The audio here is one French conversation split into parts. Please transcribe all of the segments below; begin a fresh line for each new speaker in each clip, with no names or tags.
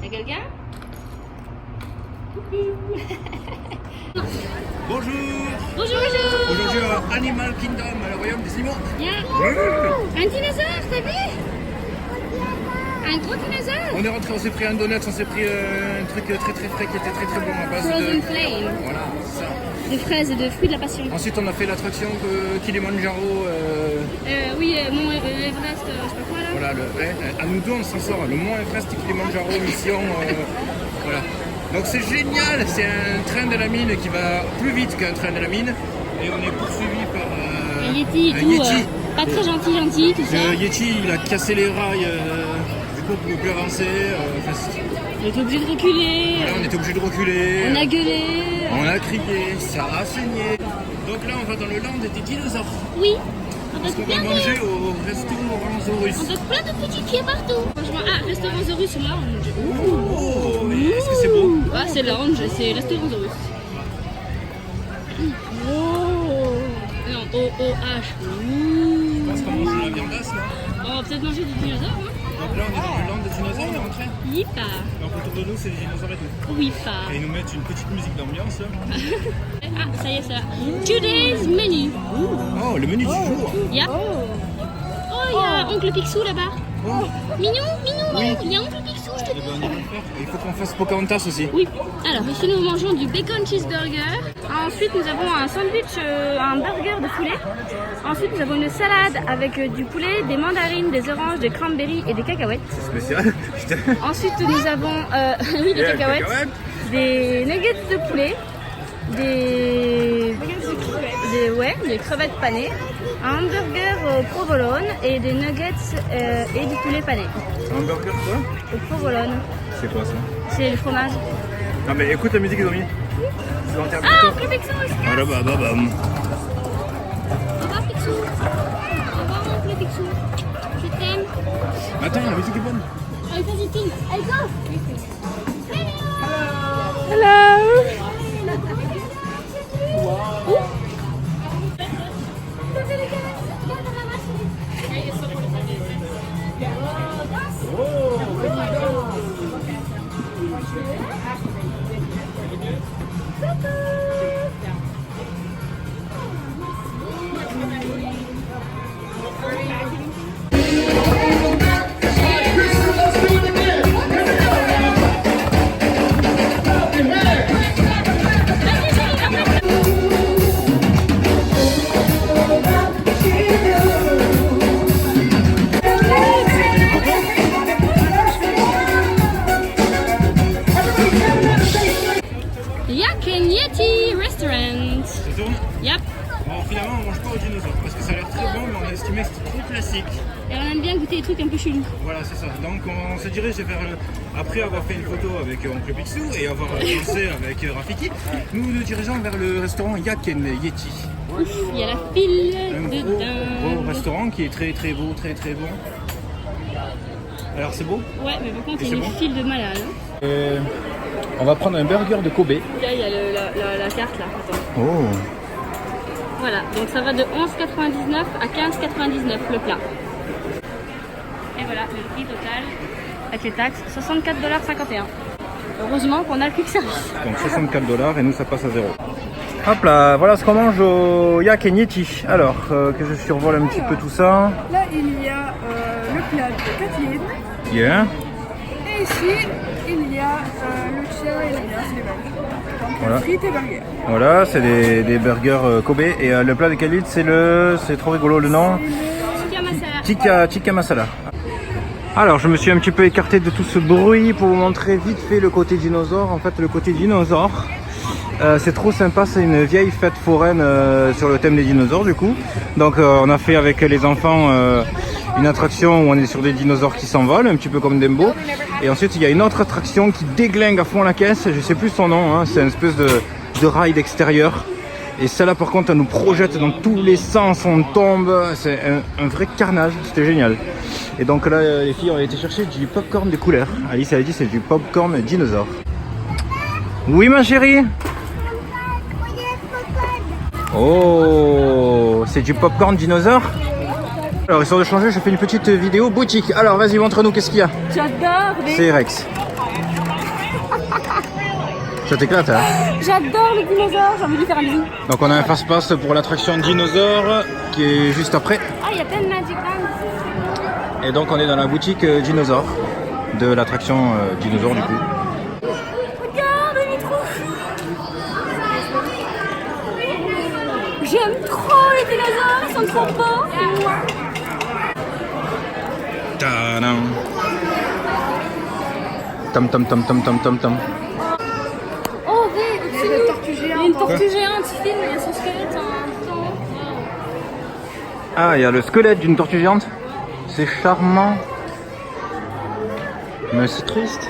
Y'a quelqu'un?
Bonjour.
Bonjour, bonjour.
Aujourd'hui à Animal Kingdom, le royaume des animaux.
Un dinosaure, t'as vu? Un gros dinosaure.
On est rentré, on s'est pris un donut, on s'est pris un truc très très frais qui était très très bon à base
Frozen
de...
Flame.
Voilà, c'est ça.
De fraises et de fruits de la passion.
Ensuite on a fait l'attraction Kilimanjaro.
Oui, Mont Everest, je sais pas quoi là.
Voilà, à nous deux on s'en sort. Le Mont Everest Kilimanjaro mission. Voilà. Donc c'est génial, c'est un train de la mine qui va plus vite qu'un train de la mine. Et on est poursuivi par
un Yeti et tout.
Yeti.
Pas très gentil, tout ça.
Le Yeti il a cassé les rails, du coup on pouvait plus avancer.
On était obligé de reculer.
Voilà, on était obligé de reculer.
On a gueulé.
On a crié, ça a saigné. Donc là on va dans le land des dinosaures.
Oui.
Parce qu'on va manger au restaurant Zorus.
On a plein de petits pieds partout. Franchement, restaurant Zorus Lounge.
Oh, mais est-ce que c'est beau?
Ah, c'est lounge, c'est restaurant Zorus. Oh. Non, O-O-H.
Parce qu'on mange de la viandasse là.
On va peut-être manger des dinosaures, hein.
Donc là on est dans le land des dinosaures, on est rentré.
Yipa.
Donc autour de nous c'est des dinosaures et tout.
Wipa.
Et ils nous mettent une petite musique d'ambiance là.
Ah, ça y est, ça. Today's menu.
Oh, le menu du jour.
Yep. Oh, il y a Oncle Picsou là-bas.
Oh.
Mignon,
Oui.
il y a Oncle Picsou, je te
Eh
dis.
ben, on y va le faire. Et il faut qu'on fasse Pocahontas aussi.
Oui. Alors, ici nous mangeons du bacon cheeseburger. Ensuite, nous avons un sandwich, un burger de poulet. Ensuite, nous avons une salade avec du poulet, des mandarines, des oranges, des cranberries et des cacahuètes.
C'est spécial. Putain.
Ensuite, nous avons oui, des cacahuètes, des nuggets de poulet, des crevettes panées, un hamburger au provolone et des nuggets et du poulet pané.
Un burger quoi?
Au provolone,
C'est quoi ça?
c'est le fromage.
Non mais écoute la musique qu'ils ont mis. C'est dans le terme
Ah, Oncle Picsou aussi.
Ah là bah bah bah.
Au revoir Picsou. Au revoir Oncle Picsou. Je t'aime.
Attends, la musique est bonne.
Allez, vas-y, Pink. Allez, go. Hello. Yak and Yeti Restaurant.
Ça tourne?
Yep.
Bon, finalement, on mange pas aux dinosaures parce que ça a l'air très bon, mais on a estimé que c'était trop classique.
Et on aime bien goûter des trucs un peu chelous.
Voilà, c'est ça. Donc, on se dirige vers après avoir fait une photo avec Oncle Picsou et avoir dansé avec Rafiki, nous nous dirigeons vers le restaurant Yak and Yeti.
Ouf, il y a la file
Un
de
gros
dingue.
restaurant qui est très très beau, très très bon. Alors, c'est beau?
Ouais, mais par contre,
Et
il y a
c'est
une
bon
file de malades. Hein.
On va prendre un burger de Kobe.
Là, il y a la carte là. Attends.
Oh.
Voilà, donc ça va de 11,99 à 15,99 le plat. Et voilà, le prix total avec les taxes, 64,51 $. Heureusement qu'on a le quick service.
Donc 64 $ et nous ça passe à 0. Hop là, voilà ce qu'on mange au Yak and Yeti. Alors, que je survole un petit peu tout ça.
Là, il y a le plat de Kathleen.
Yeah.
Et ici, il y a le cherry et le bien, c'est les mêmes. Donc,
Voilà.
frites et burgers.
Voilà, c'est des burgers Kobe. Et le plat de Khalid, c'est trop rigolo le nom. Tikka masala. Alors, je me suis un petit peu écarté de tout ce bruit pour vous montrer vite fait le côté dinosaure. En fait, le côté dinosaure, c'est trop sympa. C'est une vieille fête foraine sur le thème des dinosaures du coup. Donc, on a fait avec les enfants une attraction où on est sur des dinosaures qui s'envolent, un petit peu comme Dumbo. Et ensuite, il y a une autre attraction qui déglingue à fond la caisse. Je sais plus son nom, hein. C'est une espèce de ride extérieur. Et celle-là, par contre, elle nous projette dans tous les sens, on tombe. C'est un vrai carnage, c'était génial. Et donc là, les filles ont été chercher du popcorn de couleur. Alice, elle a dit c'est du popcorn dinosaure. Oui, ma chérie? Oh, c'est du popcorn dinosaure? Alors, histoire de changer, je fais une petite vidéo boutique. Alors, vas-y, montre-nous, qu'est-ce qu'il y a?
J'adore les...
C'est Rex. Ça t'éclate, hein?
J'adore les dinosaures, j'ai envie de lui faire un bisou.
Donc on a un fast-pass pour l'attraction dinosaure qui est juste après.
Ah, il y a plein de Magic Bands.
Et donc on est dans la boutique dinosaure de l'attraction dinosaure du coup.
Regarde, il est trop chou. J'aime trop les dinosaures, ils sont trop beaux.
Tadam. Tam tam tam tam tam tam tam.
Oh, oui, au-dessus.
Il y a des tortues
Il y a
géantes.
une tortue géante, il filme, il y a son squelette en
Ah, il y a le squelette d'une tortue géante. C'est charmant. Mais c'est triste.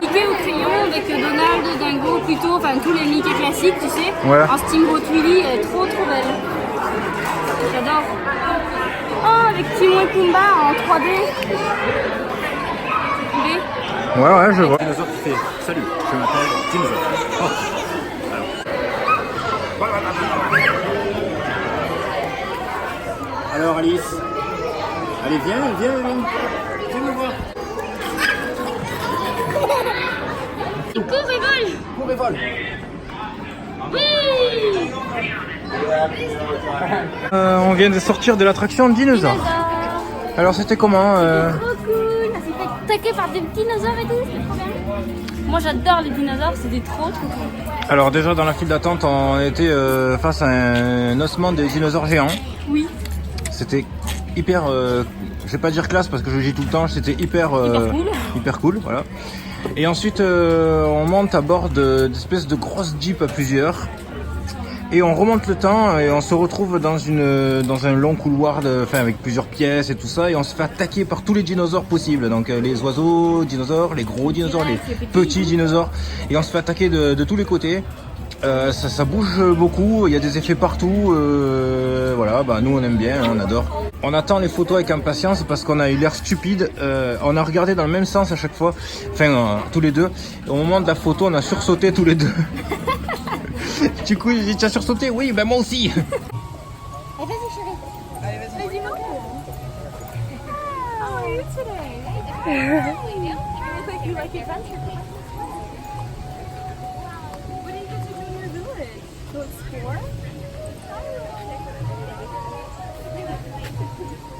Mickey au crayon avec Donald, Dingo plutôt, enfin tous les Mickey classiques, tu sais.
Ouais.
En Steamboat Willie, elle est trop trop belle. J'adore. Oh, avec Timon et Pumba en 3D.
Ouais, ouais, je vois. Dinosaure qui fait salut, je m'appelle Dinosaure. Oh. Alors Alice, allez viens me voir.
Il court et vole.
Cours et vole.
Oui.
On vient de sortir de l'attraction dinosaure.
Dinosaure.
Alors c'était comment
Trop cool. Ça s'est fait attaquer par des dinosaures et tout, c'est trop bien. Moi j'adore les dinosaures, c'était trop trop cool.
Alors déjà dans la file d'attente on était face à un ossement des dinosaures géants.
Oui.
C'était hyper, je vais pas dire classe parce que je le dis tout le temps, c'était hyper
cool.
hyper cool, voilà. Et ensuite on monte à bord d'espèces de grosses jeeps à plusieurs. Et on remonte le temps et on se retrouve dans un long couloir avec plusieurs pièces et tout ça, et on se fait attaquer par tous les dinosaures possibles. Donc les oiseaux dinosaures, les gros dinosaures, les petits dinosaures, et on se fait attaquer de tous les côtés. Ça bouge beaucoup, il y a des effets partout, voilà, bah nous on aime bien, on adore. On attend les photos avec impatience parce qu'on a eu l'air stupide, on a regardé dans le même sens à chaque fois, enfin tous les deux. Au moment de la photo on a sursauté tous les deux. Du coup, j'ai dit, tu as sursauté? Oui, ben moi aussi.
Allez, vas-y chérie.
Allez, vas-y.
Vas-y, mon cœur. How are you today? You look like you like adventure.
What do you get to do in your village? To explore?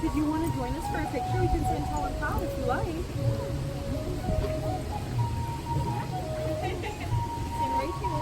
Did you want to join us for a picture? We can stand tall and proud if you like. Stand right here.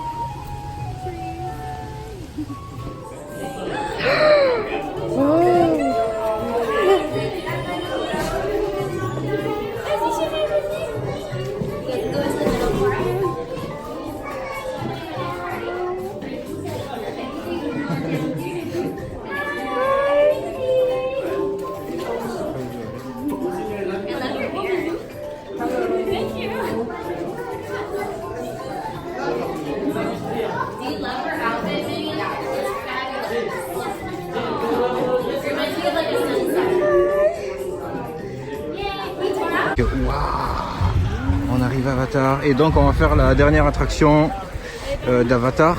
On arrive à Avatar et donc on va faire la dernière attraction d'Avatar.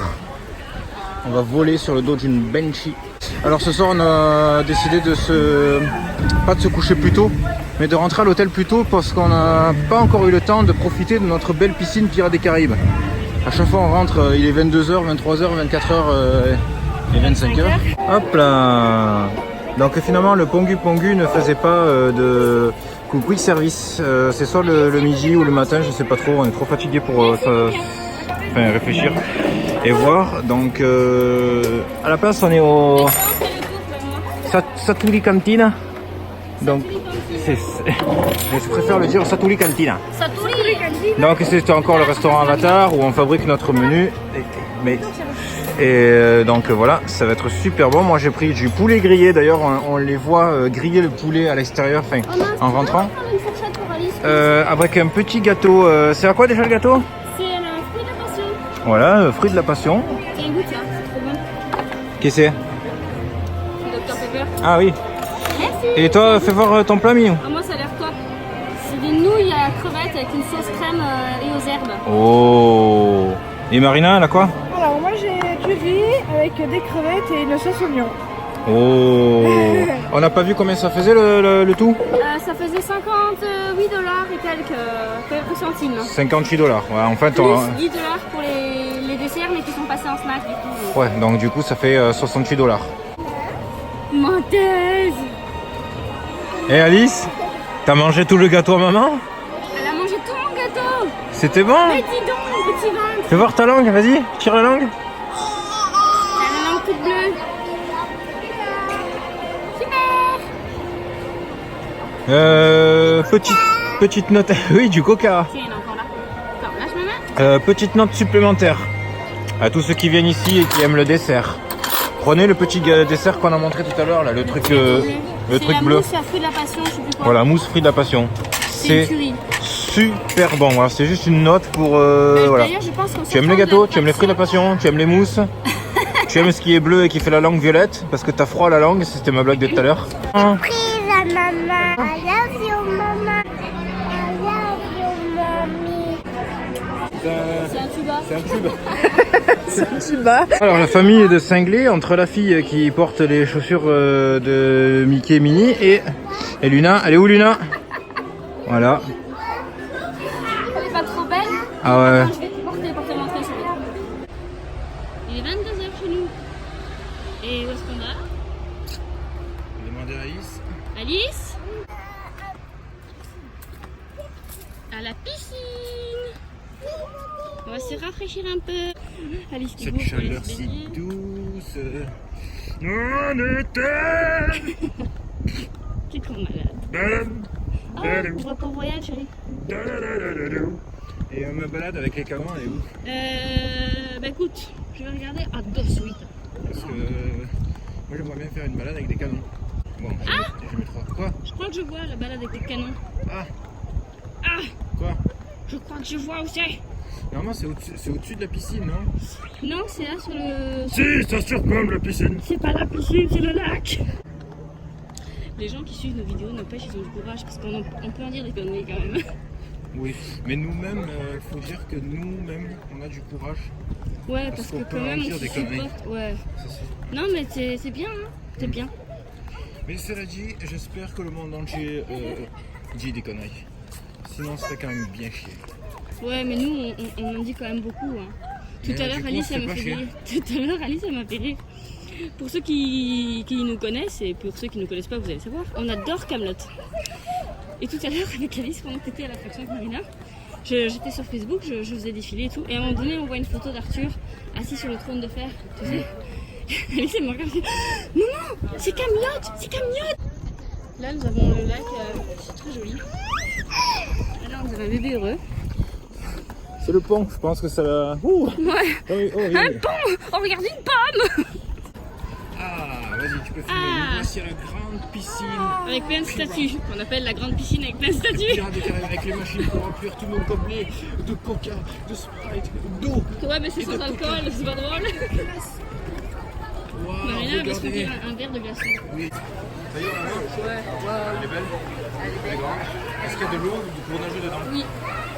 On va voler sur le dos d'une Banshee. Alors ce soir on a décidé pas de se coucher plus tôt, mais de rentrer à l'hôtel plus tôt parce qu'on n'a pas encore eu le temps de profiter de notre belle piscine Pirates des Caraïbes. À chaque fois on rentre, il est 22h, 23h, 24h et 25h. Hop là. Donc finalement le Pongu Pongu ne faisait pas de quick service. C'est soit le midi ou le matin, je sais pas trop, on est trop fatigué pour réfléchir et voir. Donc à la place on est au Satuli Cantina. Donc je préfère le dire Satuli Cantina.
Saturi.
Donc c'est encore le restaurant Avatar où on fabrique notre menu. Et donc voilà, ça va être super bon. Moi j'ai pris du poulet grillé, d'ailleurs on les voit griller le poulet à l'extérieur, en rentrant. Avec un petit gâteau, c'est à quoi déjà le gâteau?
C'est le fruit de la passion.
Voilà, le fruit de la passion.
Et goûte ça, c'est trop bon.
Qu'est-ce que c'est?
Dr Pepper.
Ah oui.
Merci.
Et toi, fais voir ton plat, Minou.
Ah, moi ça a l'air top. C'est des nouilles à la crevette avec une sauce crème et aux herbes.
Oh. Et Marina, elle a quoi?
Alors moi j'ai du riz avec des crevettes et une sauce oignon.
Oh. On n'a pas vu combien ça faisait le tout?
Ça faisait 58 dollars et quelques centimes.
58 dollars. Ouais, en fait,
Plus 10 dollars pour les desserts, mais qui sont passés en snack du coup.
Ouais, donc du coup, ça fait 68 dollars.
Menteuse!
Et Alice, t'as mangé tout le gâteau à maman?
Elle a mangé tout mon gâteau!
C'était bon?
Mais dis donc, petit ventre!
Fais voir ta langue, vas-y, tire la langue.
Elle a la langue toute bleue. Super!
Petite note, oui, du coca.
Tiens, il est encore là. Attends, lâche ma main.
Petite note supplémentaire à tous ceux qui viennent ici et qui aiment le dessert. Prenez le petit dessert qu'on a montré tout à l'heure, là, le truc bleu.
Mousse à fruit de la passion, je sais plus quoi.
Voilà, mousse fruit de la passion.
C'est
super bon. Voilà, c'est juste une note pour. Voilà.
Je pense
Tu aimes les gâteaux, tu aimes les fruits de la passion, tu aimes les mousses, tu aimes ce qui est bleu et qui fait la langue violette parce que t'as froid à la langue. C'était ma blague de tout à l'heure.
Surprise à maman. I love you, maman. I love you, mommy.
C'est un tuba.
C'est un tube. C'est un tuba. Alors la famille de cinglés, entre la fille qui porte les chaussures de Mickey et Minnie et Luna. Elle est où Luna? Voilà.
Elle est pas trop belle?
Ah ouais.
Attends, je vais te porter pour te montrer ça. Il est 22h chez nous. Et où est-ce qu'on va?
Demandez à Alice.
Alice? À la piscine. On va se rafraîchir un peu. Alice qui
Cette
court pour aller
chaleur
se
si
baigner.
douce. On était.
Tu es trop malade. Oh, repos royal, chérie.
Et on me balade avec les canons, elle est où?
Bah écoute, je vais regarder à de suite.
Parce que moi j'aimerais bien faire une balade avec des canons. Bon, je mets 3. Quoi?
Je crois que je vois la balade avec les canons.
Ah,
Ah!
quoi?
Je crois que je vois où c'est.
Normalement c'est au-dessus de la piscine, non?
Non, c'est là sur le...
Si, ça surplombe la piscine.
C'est pas la piscine, c'est le lac. Les gens qui suivent nos vidéos, n'empêche, ils ont du courage parce qu'on peut en dire des conneries quand même.
Oui, mais nous-mêmes, faut dire que nous-mêmes, on a du courage.
Ouais, parce
qu'on
que
peut
quand
en
même, on
dire
se
des conneries.
supporte. Ouais.
Ça, c'est-
Non, mais c'est bien, hein. C'est bien.
Mais cela dit, j'espère que le monde entier dit des conneries. Sinon, ce serait quand même bien chier.
Ouais, mais nous, on en dit quand même beaucoup. Hein. Tout
Mais
à l'heure,
du coup,
Alice,
c'est
elle m'a
pas
fait
chier.
rire. Tout à l'heure, Alice, elle m'a fait rire. Pour ceux qui nous connaissent et pour ceux qui ne nous connaissent pas, vous allez savoir, on adore Kaamelott. Et tout à l'heure, avec Alice, quand on était à l'attraction avec Marina, j'étais sur Facebook, je faisais défiler et tout. Et à un moment donné, on voit une photo d'Arthur assis sur le trône de fer. Tu sais. Alice, elle me regarde et dit « Maman, c'est Kaamelott, c'est Kaamelott !» Là, nous avons le lac, c'est très joli. Et là, on dirait un bébé heureux.
C'est le pont, je pense que ça va. Ouh!
Ouais.
Oh oui, oh oui.
Un pont. Oh, regardez une pomme.
Ah, vas-y, tu peux filmer.
Ah.
Nous voici à la grande piscine.
Avec plein de statues. On appelle la grande piscine avec plein de statues.
Pirates des Caraïbes avec les machines pour remplir tous nos gobelets de coca, de sprite, d'eau.
Ouais, mais c'est sans alcool, c'est pas drôle.
Waouh,
Marina elle va se
regardez.
remplir un verre de glaçon.
Oui. Ça y est, on a.
Ouais.
Elle est belle. Elle est grande. Est-ce qu'il y a de l'eau pour nager dedans?
Oui.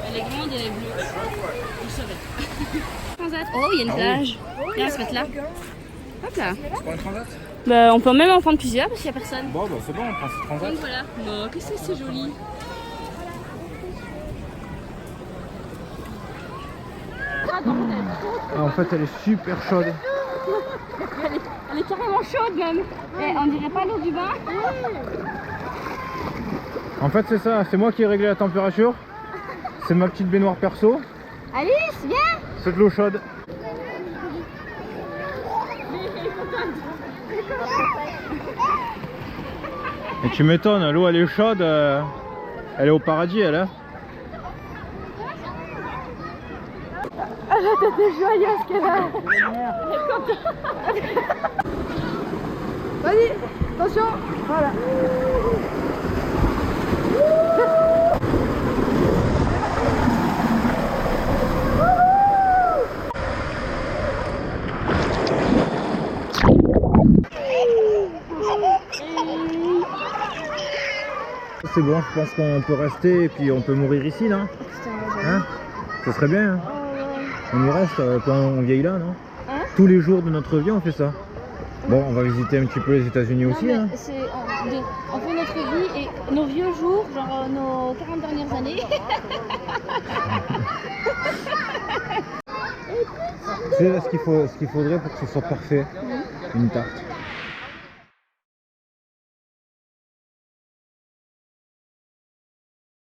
Elle est grande et elle est bleue. Je savais. Transat. Oh, il y a une plage. Et on va se mettre là. Hop là.
C'est pas un transat?
Bah, on peut même en prendre plusieurs parce qu'il n'y a personne.
Bon, bah c'est bon, on prend ce transat.
Donc voilà. Oh, qu'est-ce que c'est joli.
Ah, en fait, elle est super chaude.
Elle est carrément chaude même. Et on dirait pas l'eau du bain.
En fait, c'est ça, c'est moi qui ai réglé la température. C'est ma petite baignoire perso.
Alice, viens.
C'est de l'eau chaude. Et tu m'étonnes, l'eau elle est chaude, elle est au paradis elle hein.
Ah, la tête est joyeuse qu'elle a.
Vas-y, attention. Voilà.
C'est bon, je pense qu'on peut rester et puis on peut mourir ici, non? Hein? Ça serait bien, hein? On y reste quand on vieillit là, non?
Hein?
Tous les jours de notre vie, on fait ça. Bon, on va visiter un petit peu les États-Unis
Non,
aussi.
mais
Hein.
on fait notre vie et nos vieux jours, genre nos 40 dernières années.
C'est ce qu'il faudrait pour que ce soit parfait, une tarte.